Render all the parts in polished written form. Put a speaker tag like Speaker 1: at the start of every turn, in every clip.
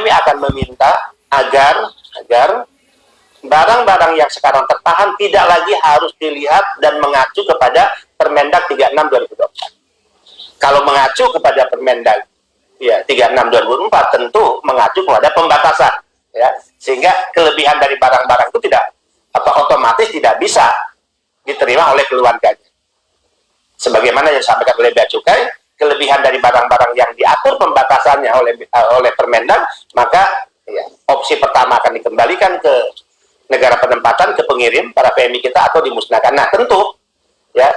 Speaker 1: 2MI akan meminta agar barang-barang yang sekarang tertahan tidak lagi harus dilihat dan mengacu kepada Permendag 36/2024. Kalau mengacu kepada Permendag 36/2024 tentu mengacu kepada pembatasan, ya, sehingga kelebihan dari barang-barang itu tidak otomatis tidak bisa diterima oleh keluarganya. Sebagaimana yang disampaikan oleh Bea Cukai, kelebihan dari barang-barang yang diatur pembatasannya oleh Permendag, maka ya, opsi pertama akan dikembalikan ke negara penempatan, ke pengirim para PMI kita, atau dimusnahkan. Nah, tentu ya,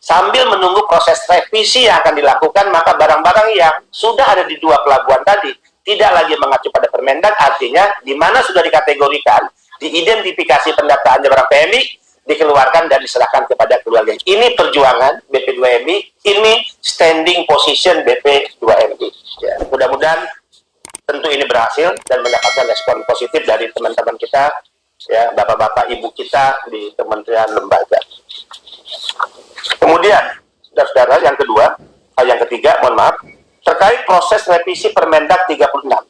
Speaker 1: sambil menunggu proses revisi yang akan dilakukan, maka barang-barang yang sudah ada di dua pelabuhan tadi tidak lagi mengacu pada Permendag, artinya di mana sudah dikategorikan, diidentifikasi pendaftarannya barang PMI, dikeluarkan dan diserahkan kepada keluarga. Ini perjuangan BP2MI, ini standing position BP2MI. Ya, mudah-mudahan tentu ini berhasil dan mendapatkan respon positif dari teman-teman kita, ya, bapak-bapak ibu kita di kementerian lembaga. Kemudian, saudara-saudara, yang ketiga, mohon maaf, terkait proses revisi Permendag 36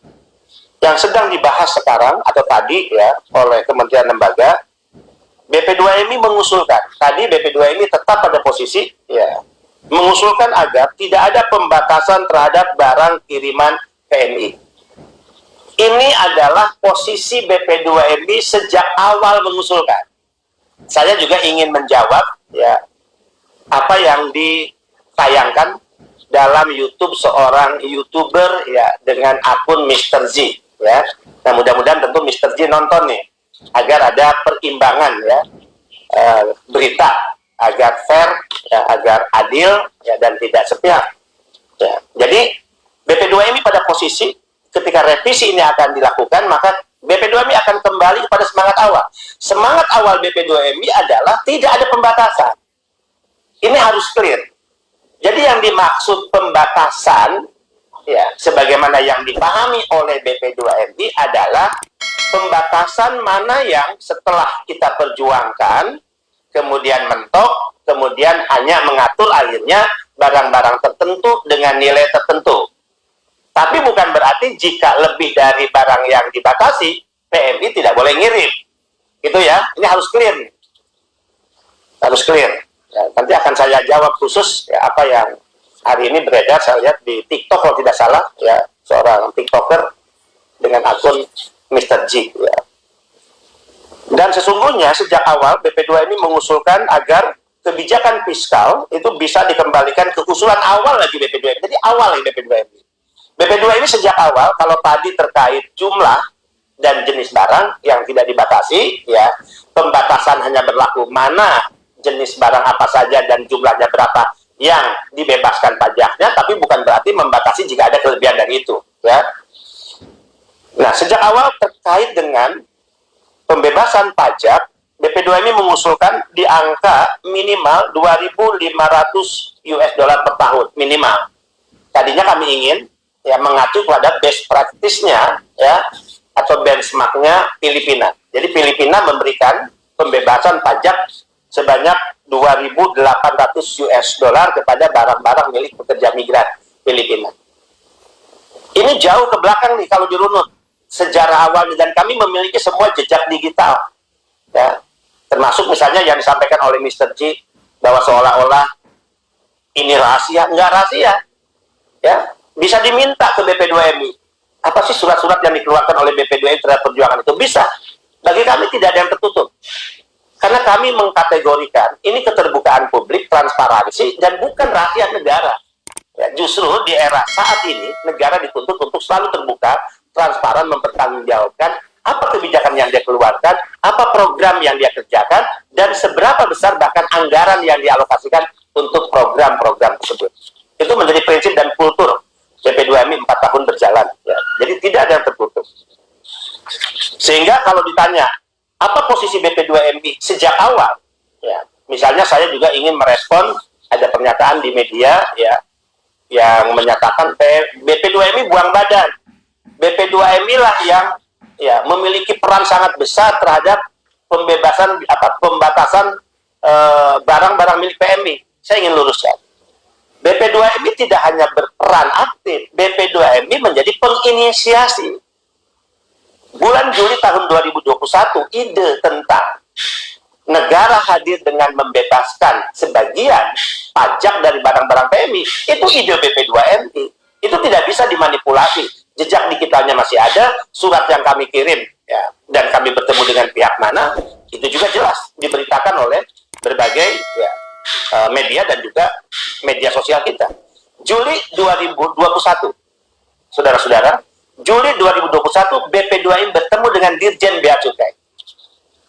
Speaker 1: yang sedang dibahas sekarang atau tadi ya oleh kementerian lembaga, BP2MI mengusulkan, tadi BP2MI tetap pada posisi ya mengusulkan agar tidak ada pembatasan terhadap barang kiriman PMI. Ini adalah posisi BP2MI sejak awal mengusulkan. Saya juga ingin menjawab ya apa yang ditayangkan dalam YouTube seorang YouTuber ya dengan akun Mr. Z ya. Nah, mudah-mudahan tentu Mr. Z nonton nih agar ada perimbangan ya berita, agar fair ya, agar adil ya, dan tidak sepihak ya. Jadi BP2MI pada posisi ketika revisi ini akan dilakukan, maka BP2MI akan kembali kepada semangat awal. Semangat awal BP2MI adalah tidak ada pembatasan. Ini harus clear. Jadi yang dimaksud pembatasan ya sebagaimana yang dipahami oleh BP2MI adalah pembatasan mana yang setelah kita perjuangkan, kemudian mentok, kemudian hanya mengatur akhirnya barang-barang tertentu dengan nilai tertentu. Tapi bukan berarti jika lebih dari barang yang dibatasi, PMI tidak boleh ngirim. Gitu ya, ini harus clear. Harus clear. Ya, nanti akan saya jawab khusus ya, apa yang hari ini beredar, saya lihat di TikTok kalau tidak salah, ya seorang TikToker dengan akun Mr. G ya. Dan sesungguhnya sejak awal BP2MI mengusulkan agar kebijakan fiskal itu bisa dikembalikan ke usulan awal lagi BP2MI. Jadi awal lagi BP2MI. BP2MI sejak awal kalau tadi terkait jumlah dan jenis barang yang tidak dibatasi ya, pembatasan hanya berlaku mana jenis barang apa saja dan jumlahnya berapa yang dibebaskan pajaknya, tapi bukan berarti membatasi jika ada kelebihan dari itu ya. Nah, sejak awal terkait dengan pembebasan pajak, BP2MI mengusulkan di angka minimal 2.500 US dollar per tahun minimal. Tadinya kami ingin ya mengacu pada best practice-nya ya atau benchmark-nya Filipina. Jadi Filipina memberikan pembebasan pajak sebanyak 2.800 US dollar kepada barang-barang milik pekerja migran Filipina. Ini jauh ke belakang nih kalau dirunut sejarah awal, dan kami memiliki semua jejak digital ya, termasuk misalnya yang disampaikan oleh Mr. G bahwa seolah-olah ini rahasia. Enggak rahasia ya, bisa diminta ke BP2MI apa sih surat-surat yang dikeluarkan oleh BP2MI terhadap perjuangan itu, bisa. Bagi kami tidak ada yang tertutup karena kami mengkategorikan ini keterbukaan publik, transparansi, dan bukan rahasia negara ya. Justru di era saat ini negara dituntut untuk selalu terbuka, transparan, mempertanggungjawabkan apa kebijakan yang dia keluarkan, apa program yang dia kerjakan, dan seberapa besar bahkan anggaran yang dialokasikan untuk program-program tersebut. Itu menjadi prinsip dan kultur BP2MI 4 tahun berjalan ya. Jadi tidak ada yang tertutup. Sehingga kalau ditanya apa posisi BP2MI sejak awal ya, misalnya saya juga ingin merespon ada pernyataan di media ya yang menyatakan BP2MI buang badan. BP2MI lah yang ya memiliki peran sangat besar terhadap pembatasan barang-barang milik PMI. Saya ingin luruskan, BP2MI tidak hanya berperan aktif, BP2MI menjadi penginisiasi bulan Juli tahun 2021, ide tentang negara hadir dengan membebaskan sebagian pajak dari barang-barang PMI, itu ide BP2MI. Itu tidak bisa dimanipulasi. Jejak digitalnya masih ada, surat yang kami kirim, ya, dan kami bertemu dengan pihak mana, itu juga jelas diberitakan oleh berbagai ya, media dan juga media sosial kita. Juli 2021, saudara-saudara, Juli 2021, BP2M bertemu dengan Dirjen Bea Cukai,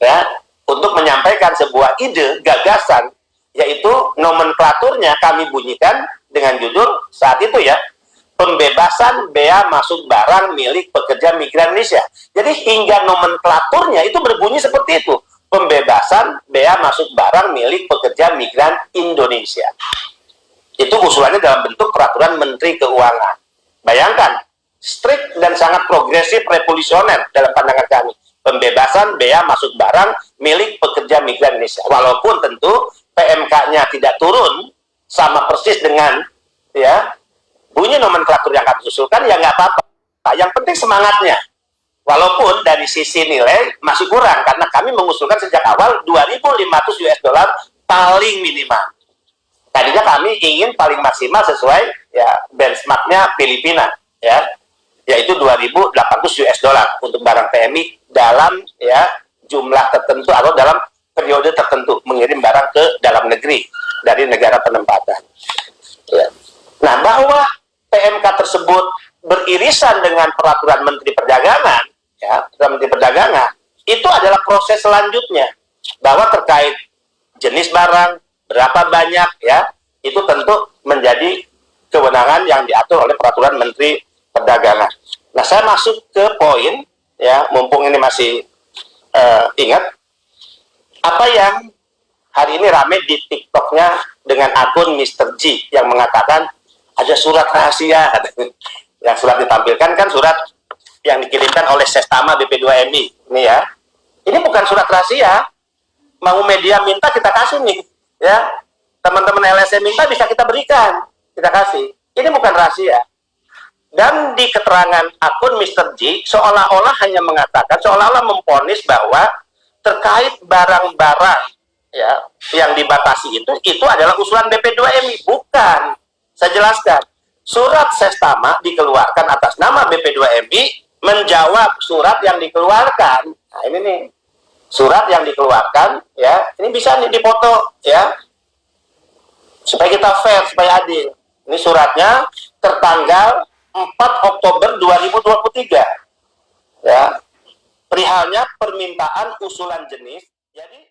Speaker 1: ya, untuk menyampaikan sebuah ide, gagasan, yaitu nomenklaturnya kami bunyikan dengan judul saat itu ya, pembebasan bea masuk barang milik pekerja migran Indonesia. Jadi hingga nomenklaturnya itu berbunyi seperti itu, pembebasan bea masuk barang milik pekerja migran Indonesia. Itu usulannya dalam bentuk peraturan Menteri Keuangan. Bayangkan, strict dan sangat progresif revolusioner dalam pandangan kami. Pembebasan bea masuk barang milik pekerja migran Indonesia. Walaupun tentu PMK-nya tidak turun sama persis dengan ya bunyi nomenklatur yang kami usulkan, ya nggak apa-apa. Yang penting semangatnya. Walaupun dari sisi nilai masih kurang, karena kami mengusulkan sejak awal 2.500 US dollar paling minimal. Tadinya kami ingin paling maksimal sesuai ya benchmarknya Filipina, ya, yaitu 2.800 US dollar untuk barang PMI dalam ya jumlah tertentu atau dalam periode tertentu mengirim barang ke dalam negeri dari negara penempatan. Ya. Nah, bahwa PMK tersebut beririsan dengan peraturan Menteri Perdagangan, ya, Menteri Perdagangan, itu adalah proses selanjutnya, bahwa terkait jenis barang, berapa banyak, ya, itu tentu menjadi kewenangan yang diatur oleh peraturan Menteri Perdagangan. Nah, saya masuk ke poin, ya, mumpung ini masih ingat, apa yang hari ini rame di TikToknya dengan akun Mr. G yang mengatakan ada surat rahasia. Yang surat ditampilkan kan surat yang dikirimkan oleh Sestama BP2MI. Ini ya, ini bukan surat rahasia. Mau media minta kita kasih nih, ya. Teman-teman LSM minta bisa kita berikan, kita kasih. Ini bukan rahasia. Dan di keterangan akun Mr. G seolah-olah hanya mengatakan, seolah-olah memponis bahwa terkait barang-barang ya yang dibatasi itu adalah usulan BP2MI. Bukan. Saya jelaskan. Surat Sestama dikeluarkan atas nama BP2MI menjawab surat yang dikeluarkan. Nah, ini nih. Surat yang dikeluarkan, ya. Ini bisa nih dipoto, ya. Supaya kita fair, supaya adil. Ini suratnya tertanggal 4 Oktober 2023. Ya. Perihalnya permintaan usulan jenis. Jadi